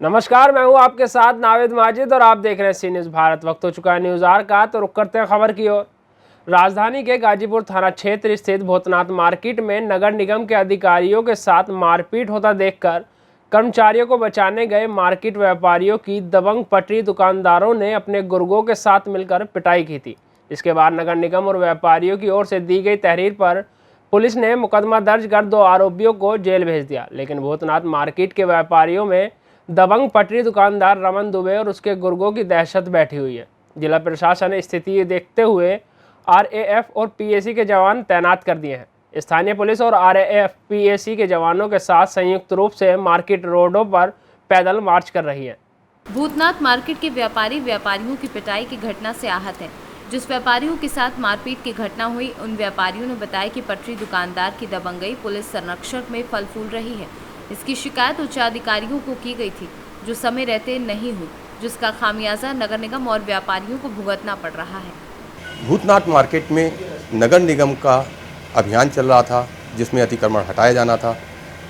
नमस्कार, मैं हूं आपके साथ नावेद माजिद और आप देख रहे हैं सी न्यूज़ भारत। वक्त हो चुका है न्यूज़ आर का, तो रुक करते हैं खबर की ओर। राजधानी के गाजीपुर थाना क्षेत्र स्थित भूतनाथ मार्केट में नगर निगम के अधिकारियों के साथ मारपीट होता देखकर कर्मचारियों को बचाने गए मार्केट व्यापारियों की दबंग पटरी दुकानदारों ने अपने गुर्गों के साथ मिलकर पिटाई की थी। इसके बाद नगर निगम और व्यापारियों की ओर से दी गई तहरीर पर पुलिस ने मुकदमा दर्ज कर 2 आरोपियों को जेल भेज दिया। लेकिन भूतनाथ मार्केट के व्यापारियों में दबंग पटरी दुकानदार रमन दुबे और उसके गुर्गों की दहशत बैठी हुई है। जिला प्रशासन ने स्थिति देखते हुए RAF और PAC के जवान तैनात कर दिए हैं। स्थानीय पुलिस और RAF PAC के जवानों के साथ संयुक्त रूप से मार्केट रोडों पर पैदल मार्च कर रही है। भूतनाथ मार्केट के व्यापारियों की पिटाई की घटना से आहत हैं। जिस व्यापारियों के साथ मारपीट की घटना हुई, उन व्यापारियों ने बताया कि पटरी दुकानदार की दबंगई पुलिस संरक्षण में फल फूल रही है। इसकी शिकायत उच्च अधिकारियों को की गई थी, जो समय रहते नहीं हुई, जिसका खामियाजा नगर निगम और व्यापारियों को भुगतना पड़ रहा है। भूतनाथ मार्केट में नगर निगम का अभियान चल रहा था, जिसमें अतिक्रमण हटाया जाना था।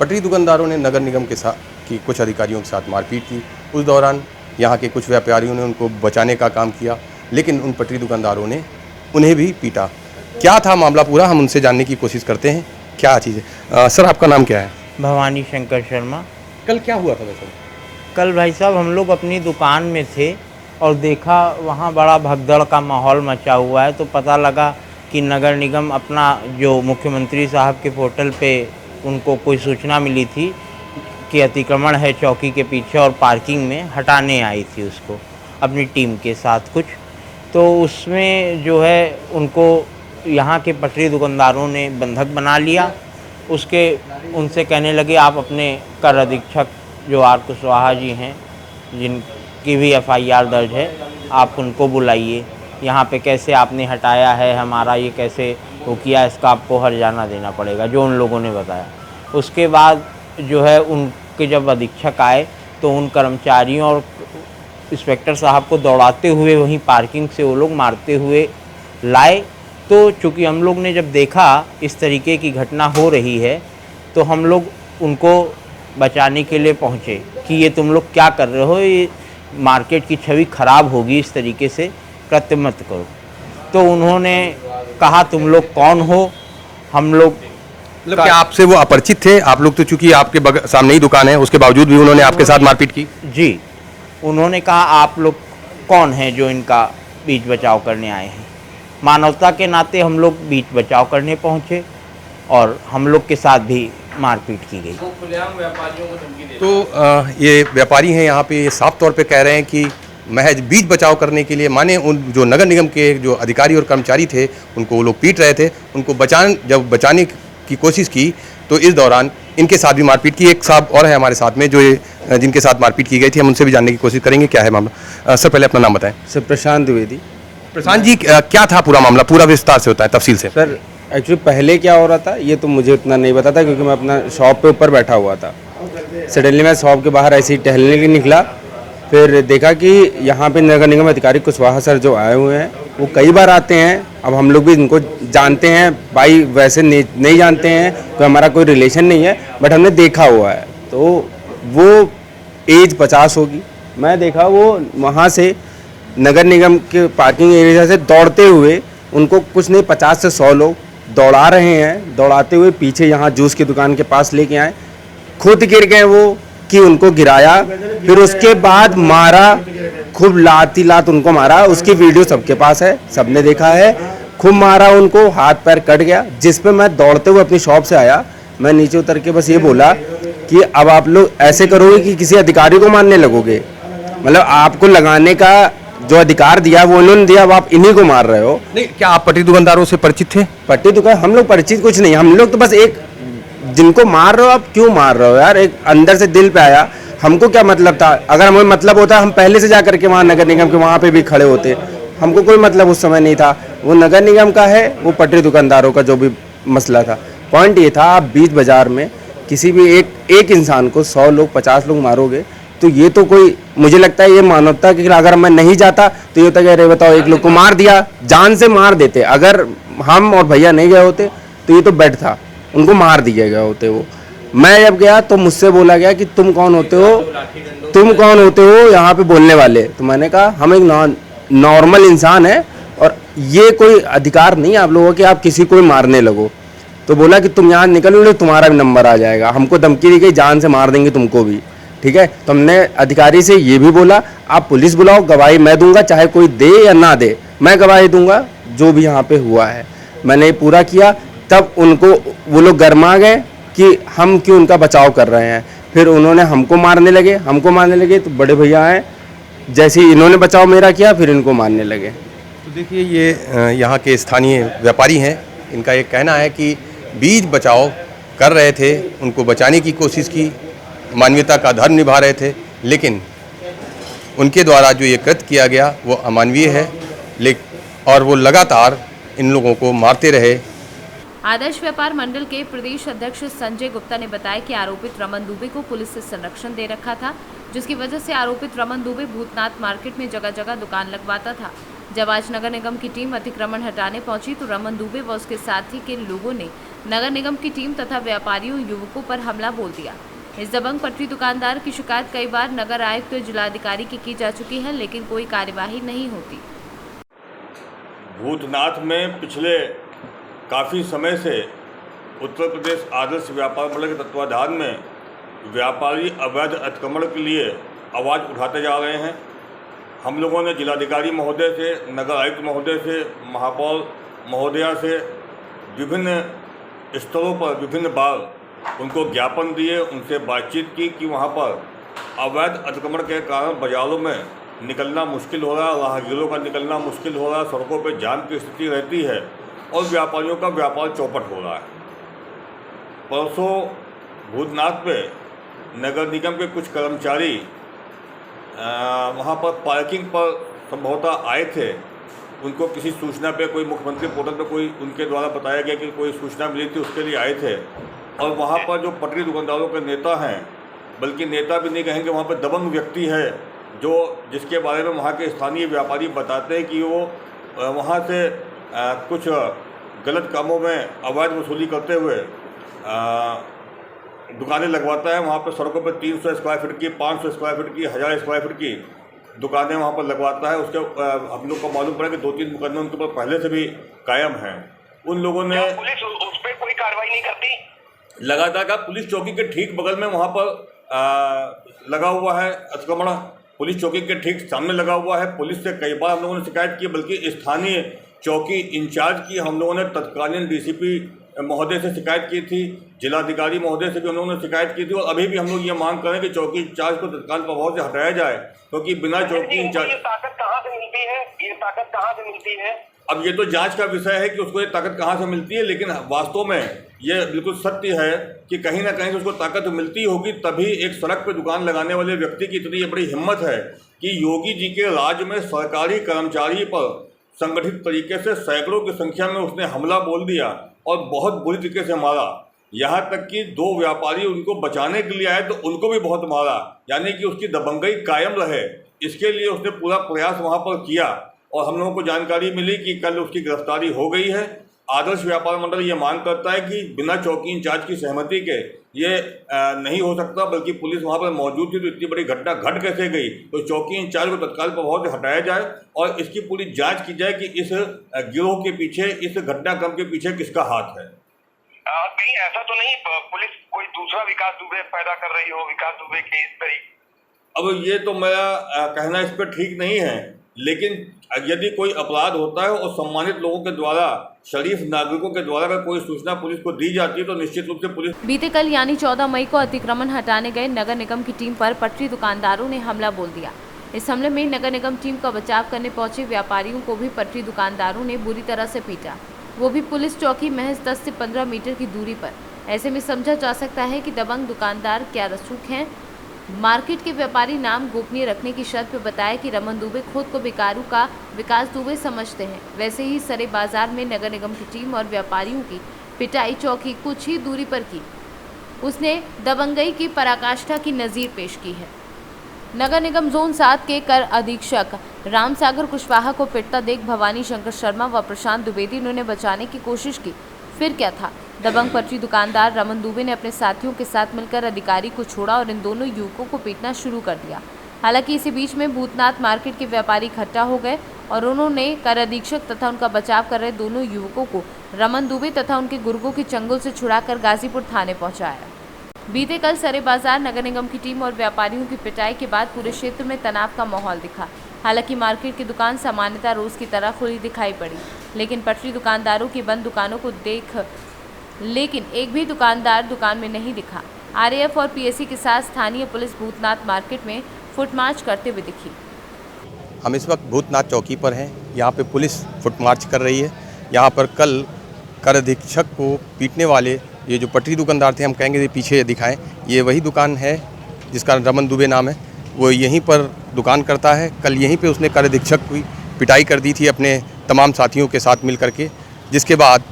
पटरी दुकानदारों ने नगर निगम के साथ की कुछ अधिकारियों के साथ मारपीट की। उस दौरान यहाँ के कुछ व्यापारियों ने उनको बचाने का काम किया, लेकिन उन पटरी दुकानदारों ने उन्हें भी पीटा। क्या था मामला पूरा, हम उनसे जानने की कोशिश करते हैं क्या चीज़ है। सर, आपका नाम क्या है? भवानी शंकर शर्मा। कल क्या हुआ था वैसे? कल भाई साहब हम लोग अपनी दुकान में थे और देखा वहाँ बड़ा भगदड़ का माहौल मचा हुआ है, तो पता लगा कि नगर निगम अपना जो मुख्यमंत्री साहब के पोर्टल पे उनको कोई सूचना मिली थी कि अतिक्रमण है चौकी के पीछे और पार्किंग में, हटाने आई थी उसको अपनी टीम के साथ कुछ। तो उसमें जो है उनको यहाँ के पटरी दुकानदारों ने बंधक बना लिया। उसके उनसे कहने लगे आप अपने कर अधीक्षक जो आर कुशवाहा जी हैं, जिनकी भी FIR दर्ज है, आप उनको बुलाइए। यहाँ पे कैसे आपने हटाया है, हमारा ये कैसे वो किया, इसका आपको हर्जाना देना पड़ेगा, जो उन लोगों ने बताया। उसके बाद जो है उनके जब अधीक्षक आए तो उन कर्मचारियों और इंस्पेक्टर साहब को दौड़ाते हुए वहीं पार्किंग से वो लोग मारते हुए लाए। तो चूँकि हम लोग ने जब देखा इस तरीके की घटना हो रही है, तो हम लोग उनको बचाने के लिए पहुँचे कि ये तुम लोग क्या कर रहे हो, ये मार्केट की छवि खराब होगी, इस तरीके से कृत्य मत करो। तो उन्होंने कहा तुम लोग कौन हो। हम लोग मतलब क्या आपसे वो अपरिचित थे? आप लोग तो चूंकि आपके सामने ही दुकान है, उसके बावजूद भी उन्होंने आपके साथ मारपीट की? जी, उन्होंने कहा आप लोग कौन हैं जो इनका बीच बचाव करने आए हैं। मानवता के नाते हम लोग बीच बचाव करने पहुंचे और हम लोग के साथ भी मारपीट की गई। तो ये व्यापारी हैं यहाँ पे, ये साफ तौर पे कह रहे हैं कि महज बीच बचाव करने के लिए, माने उन जो नगर निगम के जो अधिकारी और कर्मचारी थे उनको वो लोग पीट रहे थे, उनको जब बचाने की कोशिश की तो इस दौरान इनके साथ भी मारपीट की। एक साहब और है हमारे साथ में जो जिनके साथ मारपीट की गई थी, हम उनसे भी जानने की कोशिश करेंगे क्या है मामला। सर, पहले अपना नाम बताएं। सर, प्रशांत द्विवेदी। प्रशांत जी, क्या था पूरा मामला? पूरा विस्तार से होता है, तफसील से। सर, एक्चुअली पहले क्या हो रहा था ये तो मुझे उतना नहीं पता था, क्योंकि मैं अपना शॉप पे ऊपर बैठा हुआ था। सडनली मैं शॉप के बाहर ऐसे ही टहलने के निकला, फिर देखा कि यहाँ पे नगर निगम अधिकारी कुशवाहा सर जो आए हुए हैं, वो कई बार आते हैं। अब हम लोग भी इनको जानते हैं, भाई वैसे नहीं जानते हैं, तो हमारा कोई रिलेशन नहीं है, बट हमने देखा हुआ है। तो वो एज 50 होगी। मैं देखा वो वहाँ से नगर निगम के पार्किंग एरिया से दौड़ते हुए, उनको कुछ नहीं 50 से 100 लोग दौड़ा रहे हैं। दौड़ाते हुए पीछे यहाँ जूस की दुकान के पास लेके आए, खुद गिर गए वो कि उनको गिराया, फिर उसके बाद मारा, खूब लात उनको मारा। उसकी वीडियो सबके पास है, सबने देखा है। खूब मारा उनको, हाथ पैर कट गया। जिस पे मैं दौड़ते हुए अपनी शॉप से आया, मैं नीचे उतर के बस ये बोला कि अब आप लोग ऐसे करोगे कि किसी अधिकारी को मारने लगोगे, मतलब आपको लगाने का जो अधिकार दिया वो उन्होंने दिया, अब आप इन्हीं को मार रहे हो। नहीं, क्या आप पटरी दुकानदारों से परिचित थे? पट्टी दुकान हम लोग परिचित कुछ नहीं, हम लोग तो बस एक जिनको मार रहे हो, आप क्यों मार रहे हो यार, एक अंदर से दिल पे आया। हमको क्या मतलब था? अगर हमें मतलब होता हम पहले से जा करके वहाँ नगर निगम के वहाँ पे भी खड़े होते। हमको कोई मतलब उस समय नहीं था। वो नगर निगम का है, वो पटरी दुकानदारों का जो भी मसला था। पॉइंट ये था, आप बीच बाजार में किसी भी एक इंसान को 100 लोग 50 लोग मारोगे, तो ये तो कोई, मुझे लगता है ये मानवता की, अगर मैं नहीं जाता तो ये होता कि अरे बताओ, एक लोग को मार दिया, जान से मार देते। अगर हम और भैया नहीं गए होते तो ये तो बेड था, उनको मार दिए गए होते। वो मैं जब गया तो मुझसे बोला गया कि तुम कौन होते हो, तुम कौन होते हो यहाँ पे बोलने वाले? तो मैंने कहा हम एक नॉर्मल इंसान है और ये कोई अधिकार नहीं आप लोगों के आप किसी को मारने लगो। तो बोला कि तुम यहाँ निकलो तुम्हारा भी नंबर आ जाएगा। हमको धमकी दी गई जान से मार देंगे तुमको भी, ठीक है। तो हमने अधिकारी से ये भी बोला आप पुलिस बुलाओ, गवाही मैं दूंगा, चाहे कोई दे या ना दे मैं गवाही दूंगा जो भी यहाँ पे हुआ है। मैंने ये पूरा किया, तब उनको वो लोग गरमा गए कि हम क्यों उनका बचाव कर रहे हैं। फिर उन्होंने हमको मारने लगे तो बड़े भैया हैं, जैसे ही इन्होंने बचाव मेरा किया फिर इनको मारने लगे। तो देखिए ये यहाँ के स्थानीय व्यापारी हैं, इनका ये कहना है कि बीच बचाव कर रहे थे, उनको बचाने की कोशिश की, मानवीयता का धर्म निभा रहे थे, लेकिन उनके द्वारा जो ये कृत्य किया गया वो अमानवीय है, और वो लगातार इन लोगों को मारते रहे। आदर्श व्यापार मंडल के प्रदेश अध्यक्ष संजय गुप्ता ने बताया कि आरोपित रमन दुबे को पुलिस से संरक्षण दे रखा था, जिसकी वजह से आरोपित रमन दुबे भूतनाथ मार्केट में जगह जगह दुकान लगवाता था। जब आज नगर निगम की टीम अतिक्रमण हटाने पहुंची तो रमन दुबे व उसके साथी के लोगों ने नगर निगम की टीम तथा व्यापारियों युवकों पर हमला बोल दिया। इस दबंग पटरी दुकानदार की शिकायत कई बार नगर आयुक्त तो जिलाधिकारी की जा चुकी है, लेकिन कोई कार्यवाही नहीं होती। भूतनाथ में पिछले काफ़ी समय से उत्तर प्रदेश आदर्श व्यापार मंडल के तत्वाधान में व्यापारी अवैध अतिक्रमण के लिए आवाज़ उठाते जा रहे हैं। हम लोगों ने जिलाधिकारी महोदय से, नगर आयुक्त महोदय से, महापौर महोदया से विभिन्न स्तरों पर विभिन्न बार उनको ज्ञापन दिए, उनसे बातचीत की कि वहाँ पर अवैध अतिक्रमण के कारण बाज़ारों में निकलना मुश्किल हो रहा है, राहगीरों का निकलना मुश्किल हो रहा है, सड़कों पर जाम की स्थिति रहती है और व्यापारियों का व्यापार चौपट हो रहा है। परसों भूतनाथ पे नगर निगम के कुछ कर्मचारी वहाँ पर पार्किंग पर संभवतः आए थे। उनको किसी सूचना पे, कोई मुख्यमंत्री पोर्टल पे कोई उनके द्वारा बताया गया कि कोई सूचना मिली थी, उसके लिए आए थे। और वहाँ पर जो पटरी दुकानदारों के नेता हैं, बल्कि नेता भी नहीं कहेंगे, वहाँ पर दबंग व्यक्ति है जिसके बारे में वहाँ के स्थानीय व्यापारी बताते हैं कि वो वहाँ से कुछ गलत कामों में अवैध वसूली करते हुए दुकानें लगवाता है। वहाँ पर सड़कों पर 300 स्क्वायर फीट की, 500 स्क्वायर फीट की, 1000 स्क्वायर फीट की दुकानें वहाँ पर लगवाता है। उसके हम लोग को मालूम पड़ा कि 2-3 मुकदमे उनके ऊपर पहले से भी कायम हैं। उन लोगों ने पुलिस उस पर कोई कार्रवाई नहीं करती। लगातार का पुलिस चौकी के ठीक बगल में वहाँ पर लगा हुआ है अतिक्रमण, पुलिस चौकी के ठीक सामने लगा हुआ है। पुलिस से कई बार हम लोगों ने शिकायत की, बल्कि स्थानीय चौकी इंचार्ज की हम लोगों ने तत्कालीन डीसीपी महोदय से शिकायत की थी, जिलाधिकारी महोदय से भी हम लोगों ने शिकायत की थी। और अभी भी हम लोग ये मांग करें कि चौकी इंचार्ज को तत्काल प्रभाव से हटाया जाए, क्योंकि बिना चौकी इंचार्ज ये ताकत कहाँ से मिलती है? ये ताकत कहाँ से मिलती है? अब ये तो जांच का विषय है कि उसको ये ताकत कहाँ से मिलती है, लेकिन वास्तव में ये बिल्कुल सत्य है कि कहीं ना कहीं से उसको ताकत मिलती होगी, तभी एक सड़क पे दुकान लगाने वाले व्यक्ति की इतनी बड़ी हिम्मत है कि योगी जी के राज में सरकारी कर्मचारी पर संगठित तरीके से सैकड़ों की संख्या में उसने हमला बोल दिया और बहुत बुरी तरीके से मारा। यहाँ तक कि 2 व्यापारी उनको बचाने के लिए आए तो उनको भी बहुत मारा, यानी कि उसकी दबंगई कायम रहे, इसके लिए उसने पूरा प्रयास वहाँ पर किया। और हम लोगों को जानकारी मिली कि कल उसकी गिरफ्तारी हो गई है। आदर्श व्यापार मंडल ये मांग करता है कि बिना चौकी इंचार्ज की सहमति के ये नहीं हो सकता, बल्कि पुलिस वहाँ पर मौजूद थी तो इतनी बड़ी घटना घट कैसे गई, तो चौकी इंचार्ज को तत्काल प्रभाव से हटाया जाए और इसकी पूरी जांच की जाए कि इस गिरोह के पीछे, इस घटनाक्रम के पीछे किसका हाथ है। कहीं ऐसा तो नहीं पुलिस कोई दूसरा विकास दुबे पैदा कर रही हो, विकास दुबे के इस तरीके? अब ये तो मेरा कहना इस पर ठीक नहीं है, लेकिन यदि कोई अपराध होता है और सम्मानित लोगों के द्वारा, शरीफ नागरिकों के द्वारा अगर कोई सूचना पुलिस को दी जाती है तो निश्चित रूप से पुलिस। बीते कल यानी 14 मई को अतिक्रमण हटाने गए नगर निगम की टीम पर पटरी दुकानदारों ने हमला बोल दिया। इस हमले में नगर निगम टीम का बचाव करने पहुंचे व्यापारियों को भी पटरी दुकानदारों ने बुरी तरह से पीटा, वो भी पुलिस चौकी महज 10 से 15 मीटर की दूरी पर। ऐसे में समझा जा सकता है कि दबंग दुकानदार क्या रसूख हैं। मार्केट के व्यापारी नाम गोपनीय रखने की शर्त पर बताया कि रमन दुबे खुद को बेकारू का विकास दुबे समझते हैं। वैसे ही सरे बाजार में नगर निगम की टीम और व्यापारियों की पिटाई चौकी कुछ ही दूरी पर की। उसने दबंगई की पराकाष्ठा की नज़ीर पेश की है। नगर निगम जोन 7 के कर अधीक्षक रामसागर कुशवाहा को पिटता देख भवानी शंकर शर्मा व प्रशांत द्विवेदी ने बचाने की कोशिश की। फिर क्या था? दबंग पर्ची दुकानदार रमन दुबे ने अपने साथियों के साथ मिलकर अधिकारी को छोड़ा और इन दोनों युवकों को पीटना शुरू कर दिया। हालांकि इसी बीच में भूतनाथ मार्केट के व्यापारी इकट्ठा हो गए और उन्होंने कर अधीक्षक तथा उनका बचाव कर रहे दोनों युवकों को रमन दुबे तथा उनके गुर्गों के चंगुल से छुड़ाकर गाजीपुर थाने पहुंचाया। बीते कल सरे बाजार नगर निगम की टीम और व्यापारियों की पिटाई के बाद पूरे क्षेत्र में तनाव का माहौल दिखा। हालांकि मार्केट की दुकान सामान्यतः रोज की तरह खुली दिखाई पड़ी, लेकिन पटरी दुकानदारों की बंद दुकानों को लेकिन एक भी दुकानदार दुकान में नहीं दिखा। आरएएफ और पीएसी के साथ स्थानीय पुलिस भूतनाथ मार्केट में फुटमार्च करते हुए दिखी। हम इस वक्त भूतनाथ चौकी पर हैं। यहाँ पे पुलिस फुटमार्च कर रही है। यहाँ पर कल कर अधीक्षक को पीटने वाले ये जो पटरी दुकानदार थे, हम कहेंगे ये पीछे दिखाएं, ये वही दुकान है जिसका रमन दुबे नाम है। वो यहीं पर दुकान करता है। कल यहीं पे उसने कर अधीक्षक की पिटाई कर दी थी अपने तमाम साथियों के साथ मिल करके, जिसके बाद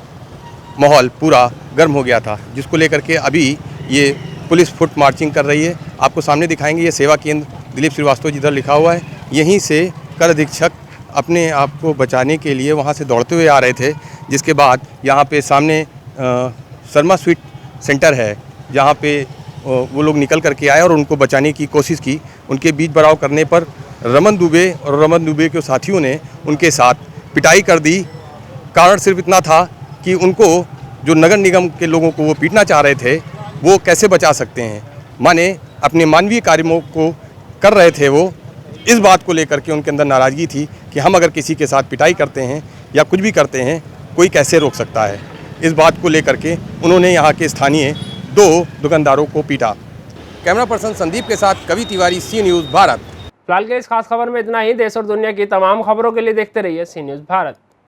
माहौल पूरा गर्म हो गया था, जिसको लेकर के अभी ये पुलिस फुट मार्चिंग कर रही है। आपको सामने दिखाएंगे, ये सेवा केंद्र दिलीप श्रीवास्तव जिधर लिखा हुआ है, यहीं से कर अधीक्षक अपने आप को बचाने के लिए वहाँ से दौड़ते हुए आ रहे थे। जिसके बाद यहाँ पे सामने शर्मा स्वीट सेंटर है, जहाँ पे वो लोग निकल करके आए और उनको बचाने की कोशिश की। उनके बीच बराव करने पर रमन दुबे और रमन दुबे के साथियों ने उनके साथ पिटाई कर दी। कारण सिर्फ इतना था कि उनको जो नगर निगम के लोगों को वो पीटना चाह रहे थे, वो कैसे बचा सकते हैं। माने अपने मानवीय कार्यों को कर रहे थे। वो इस बात को लेकर के उनके अंदर नाराज़गी थी कि हम अगर किसी के साथ पिटाई करते हैं या कुछ भी करते हैं, कोई कैसे रोक सकता है। इस बात को लेकर के उन्होंने यहाँ के स्थानीय 2 दुकानदारों को पीटा। कैमरा पर्सन संदीप के साथ कवि तिवारी, सी न्यूज़ भारत। फिलहाल के इस खास खबर में इतना ही। देश और दुनिया की तमाम खबरों के लिए देखते रहिए सी न्यूज़ भारत।